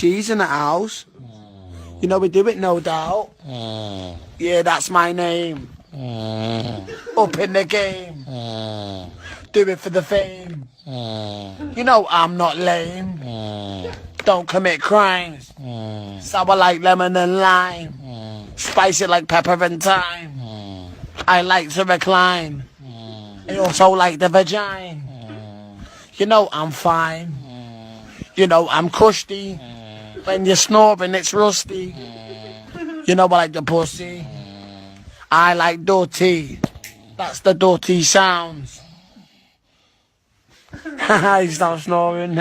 G's in the house. You know we do it, no doubt. Yeah, that's my name. Up in the game. Do it for the fame. You know I'm not lame. Don't commit crimes. Sour like lemon and lime. Spicy like pepper and thyme. I like to recline. I also like the vagina. You know I'm fine. You know I'm crusty. When you're snoring it's rusty. You know I like the pussy. I like dirty. That's the dirty sounds. He stopped snoring.